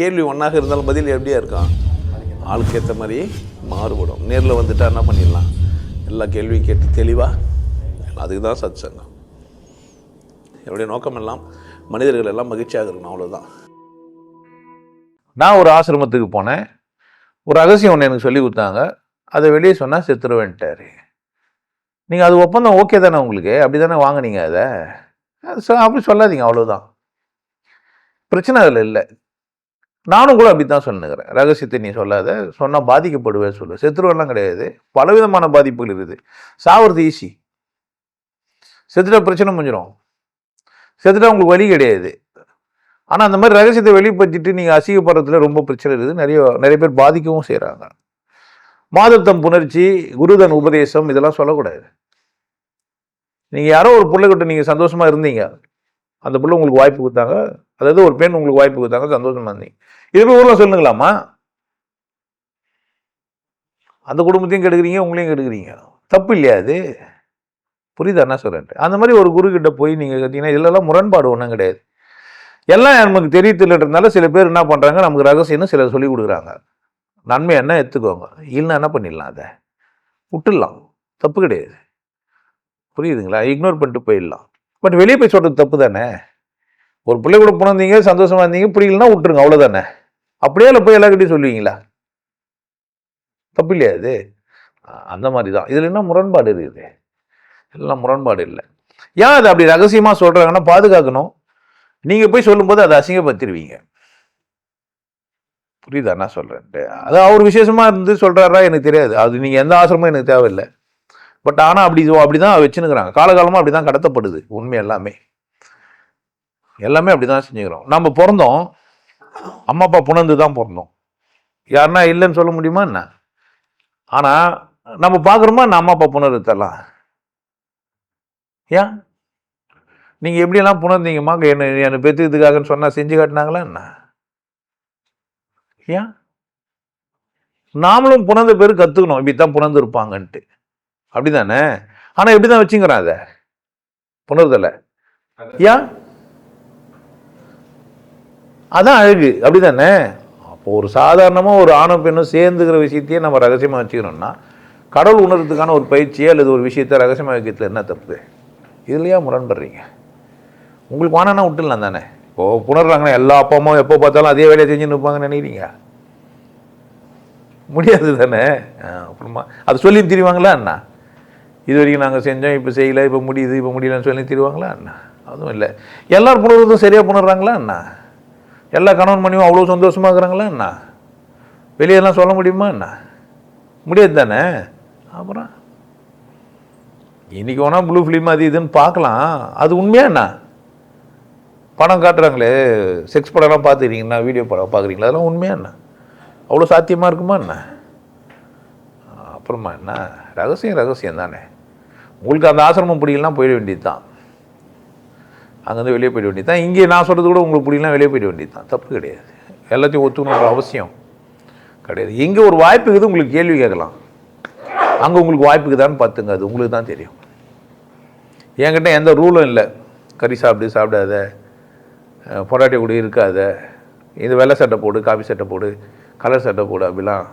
கேள்வி ஒன்றாக இருந்தாலும் பதில் எப்படியா இருக்கான், ஆளுக்கு ஏற்ற மாதிரி மாறுபடும். நேரில் வந்துட்டால் என்ன பண்ணிடலாம், எல்லா கேள்வியும் கேட்டு தெளிவாக. அதுக்கு தான் சத் சங்கம். என்னுடைய நோக்கம் எல்லாம் மனிதர்கள் எல்லாம் மகிழ்ச்சியாக இருக்கணும், அவ்வளோதான். நான் ஒரு ஆசிரமத்துக்கு போனேன். ஒரு ரகசியம் ஒன்று எனக்கு சொல்லி கொடுத்தாங்க. அதை வெளியே சொன்னால் செத்துருவேன்ட்டார். நீங்கள் அது ஒப்பந்தம் ஓகே தானே உங்களுக்கு, அப்படி தானே வாங்கினீங்க அதை, அப்படி சொல்லாதீங்க, அவ்வளோதான். பிரச்சனை அதில் இல்லை. நானும் கூட அப்படி தான் சொல்லுங்கிறேன். ரகசியத்தை நீ சொல்லாத, சொன்னால் பாதிக்கப்படுவேன் சொல்லு. செத்துருவெல்லாம் கிடையாது, பலவிதமான பாதிப்புகள் இருக்குது. சாவுறது ஈஸி, செத்துட்டா பிரச்சனை முடிஞ்சிடும், செத்துட்டா உங்களுக்கு வலி கிடையாது. ஆனால் அந்த மாதிரி ரகசியத்தை வெளிப்படுத்திட்டு நீங்கள் அசிங்கப்படுறதுல ரொம்ப பிரச்சனை இருக்குது. நிறைய பேர் பாதிக்கவும் செய்கிறாங்க. மாதத்தம் புணர்ச்சி, குருதன் உபதேசம் இதெல்லாம் சொல்லக்கூடாது. நீங்கள் யாரோ ஒரு பிள்ளைகிட்ட நீங்கள் சந்தோஷமாக இருந்தீங்க, அந்த பிள்ளை உங்களுக்கு வாய்ப்பு கொடுத்தாங்க, அதாவது ஒரு பெண் உங்களுக்கு வாய்ப்பு கொடுத்தாங்க, சந்தோஷமாக இருந்தீங்க, இது போய் ஊரில் சொல்லுங்களாமா? அந்த குடும்பத்தையும் கெடுக்குறீங்க, உங்களையும் கெடுக்குறீங்க. தப்பு இல்லையா அது? புரியுதா என்ன சொல்கிறேன்ட்டு? அந்த மாதிரி ஒரு குரு கிட்ட போய் நீங்கள் பார்த்தீங்கன்னா இதெல்லாம் முரண்பாடு ஒன்றும் கிடையாது. எல்லாம் நமக்கு தெரியத்தில்லைன்றதுனால சில பேர் என்ன பண்ணுறாங்க, நமக்கு ரகசியம்னு சிலர் சொல்லி கொடுக்குறாங்க. நன்மை என்ன எடுத்துக்கோங்க, இல்லைன்னா என்ன பண்ணிடலாம், அதை விட்டுடலாம், தப்பு கிடையாது. புரியுதுங்களா? இக்னோர் பண்ணிட்டு போயிடலாம். பட் வெளியே போய் சொல்கிறது தப்பு தானே. ஒரு பிள்ளை கூட போனீங்க, சந்தோஷமாக இருந்தீங்க, பிடிக்கலன்னா விட்டுருங்க, அவ்வளோதானே. அப்படியே இல்லை போய் எல்லாருக்கிட்டையும் சொல்லுவீங்களா? தப்பு இல்லையா அது? அந்த மாதிரி தான் இதில் என்ன முரண்பாடு இருக்குது? எல்லாம் முரண்பாடு இல்லை. ஏன் அதை அப்படி ரகசியமாக சொல்கிறாங்கன்னா பாதுகாக்கணும். நீங்கள் போய் சொல்லும்போது அதை அசிங்கப்படுத்திடுவீங்க. புரியுதா நான் சொல்கிறேன்ட்டு? அது அவர் விசேஷமாக இருந்து சொல்கிறாரா எனக்கு தெரியாது, அது நீங்கள் எந்த ஆசிரமும் எனக்கு தேவையில்லை. பட் ஆனால் அப்படி தான் வச்சுன்னுக்குறாங்க. காலகாலமாக அப்படி தான் கடத்தப்படுது உண்மை. எல்லாமே அப்படி தான் செஞ்சுக்கிறோம். நம்ம பிறந்தோம், அம்மா அப்பா புணர்ந்து தான் பிறந்தோம். யாருன்னா இல்லைன்னு சொல்ல முடியுமா என்ன? ஆனால் நம்ம பார்க்குறோமா என்ன அம்மா அப்பா புணர்த்தலாம்? ஏன் நீங்கள் எப்படியெல்லாம் புணர்ந்தீங்கம்மா, என்னை பெற்றுக்கிறதுக்காகன்னு சொன்னால் செஞ்சு காட்டினாங்களா என்ன? ஏன் நாமளும் புணர்ந்த பேர் கற்றுக்கணும், இப்படி தான் புணர்ந்து இருப்பாங்கன்ட்டு. அப்படி தானே? ஆனால் எப்படி தான் வச்சுங்கிறான் அதை புணர்தலை. ஏன்? அதான் அழகு, அப்படி தானே? அப்போ ஒரு சாதாரணமாக ஒரு ஆணும் பெண்ணும் சேர்ந்துக்கிற விஷயத்தையே நம்ம ரகசியமாக வச்சுக்கிறோம்னா, கடவுள் உணர்றதுக்கான ஒரு பயிற்சியே அல்லது ஒரு விஷயத்தை ரகசியமாக வைக்கிறதுல என்ன தப்பு? இதுலையா முரண்படுறீங்க? உங்களுக்கு வானா விட்டுடலாம் தானே. இப்போது புணர்றாங்கன்னா எல்லா அப்பா அம்மாவும் எப்போ பார்த்தாலும் அதே வேலையை செஞ்சுன்னு இருப்பாங்கன்னு நினைக்கிறீங்க? முடியாது தானே. அப்புறமா அது சொல்லி திரிவாங்களா என்ன? இது வரைக்கும் நாங்கள் செஞ்சோம், இப்போ செய்யலை, இப்போ முடியலன்னு சொல்லி திரிவாங்களா என்ன? அதுவும் இல்லை. எல்லோரும் புணர்றதும் சரியாக புணர்றாங்களா என்ன? எல்லா கணவன் மனைவியும் அவ்வளோ சந்தோஷமாக இருக்கிறாங்களா என்ன? வெளியெல்லாம் சொல்ல முடியுமா என்ன? முடியாது தானே. அப்புறம் இன்றைக்கி வேணால் ப்ளூ ஃபிலிம் அது இதுன்னு பார்க்கலாம், அது உண்மையா என்ன? படம் காட்டுறாங்களே, செக்ஸ் படம்லாம் பார்த்துக்கிறீங்கன்னா, வீடியோ படம் பார்க்குறீங்களா, அதெல்லாம் உண்மையா என்ன? அவ்வளோ சாத்தியமாக இருக்குமா என்ன? அப்புறமா என்ன ரகசியம் தானே. உங்களுக்கு அந்த ஆசிரமம் பிடிக்கலாம் போயிட வேண்டியது தான், அங்கேருந்து வெளியே போயிட வேண்டியது தான். இங்கே நான் சொல்கிறது கூட உங்களுக்கு பிடிக்கலாம், வெளியே போயிட வேண்டியது தான், தப்பு கிடையாது. எல்லாத்தையும் ஒத்துக்கணுன்ற அவசியம் கிடையாது. இங்கே ஒரு வாய்ப்பு இருக்குது, உங்களுக்கு கேள்வி கேட்கலாம். அங்கே உங்களுக்கு வாய்ப்புக்குதான்னு பார்த்துங்க, அது உங்களுக்கு தான் தெரியும். என்கிட்ட எந்த ரூலும் இல்லை, கறி சாப்பிடாத, பொண்டாட்டி கூட இருக்காத, இது வெள்ளை சட்டை போடு, காபி சட்டை போடு, கலர் சட்டை போடு, அப்படிலாம்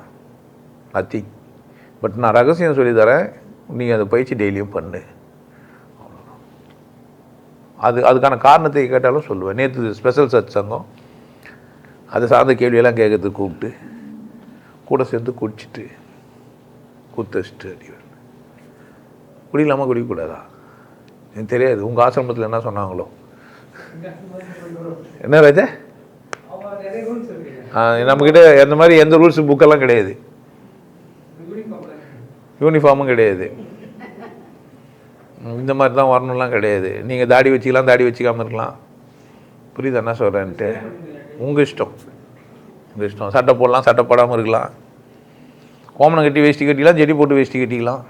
நத்திங். பட் நான் ரகசியம் சொல்லி தரேன், நீங்கள் அந்த பயிற்சி டெய்லியும் பண்ணு. அதுக்கான காரணத்தை கேட்டாலும் சொல்லுவேன். நேற்று ஸ்பெஷல் சத் சங்கம் அதை சார்ந்த கேள்வியெல்லாம் கேட்கறதுக்கு கூப்பிட்டு கூட சேர்ந்து குடிச்சிட்டு குத்தச்சிட்டு அடிவேன். குடிக்கலாமா குடிக்கக்கூடாதா எனக்கு தெரியாது. உங்கள் ஆசிரமத்தில் என்ன சொன்னாங்களோ என்ன ராஜா? நம்மக்கிட்ட அந்த மாதிரி எந்த ரூல்ஸ் புக்கெல்லாம் கிடையாது, யூனிஃபார்மும் கிடையாது, இந்த மாதிரி தான் வரணும்லாம் கிடையாது. நீங்கள் தாடி வச்சுக்கலாம், தாடி வச்சுக்காமல் இருக்கலாம். புரியுது என்ன சொல்கிறேன்ட்டு? உங்கள் இஷ்டம். சட்டை போடலாம், சட்டை போடாமல் இருக்கலாம், கோமணம் கட்டி வேஷ்டி கட்டிக்கலாம், ஜெடி போட்டு வேஷ்டி கட்டிக்கலாம்.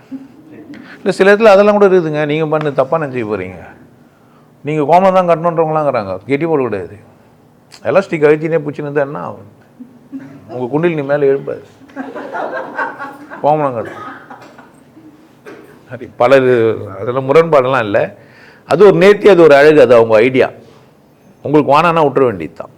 இல்லை சில இடத்துல அதெல்லாம் கூட இருக்குதுங்க. நீங்கள் பண்ணு தப்பாக நினச்சி போகிறீங்க. நீங்கள் கோமணம் தான் கட்டணுன்றவங்களாங்கிறாங்க, கெட்டி போட கிடையாது. எலாஸ்டிக் அழிச்சினே பிடிச்சின்னு தான் என்ன ஆகும்? உங்கள் குண்டில் நீ மேலே எழுப்பாது, கோமணம் கட்டணும். சரி, பலர் அதெல்லாம் முரண்பாடெல்லாம் இல்லை. அது ஒரு நேர்த்தி, அது ஒரு அழகு, அது அவங்க ஐடியா. உங்களுக்கு வானானா விட்டுற வேண்டியது தான்.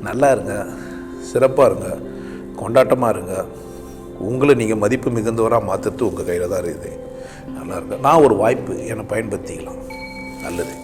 நல்லா இருங்க, சிறப்பாக இருங்க, கொண்டாட்டமாக இருங்க. உங்களை நீங்கள் மதிப்பு மிகுந்தவராக மாற்றுறது உங்கள் கையில் தான் இருக்குது. நல்லா இருங்க. நான் ஒரு வாய்ப்பு என்னை பயன்படுத்திக்கலாம். நல்லது.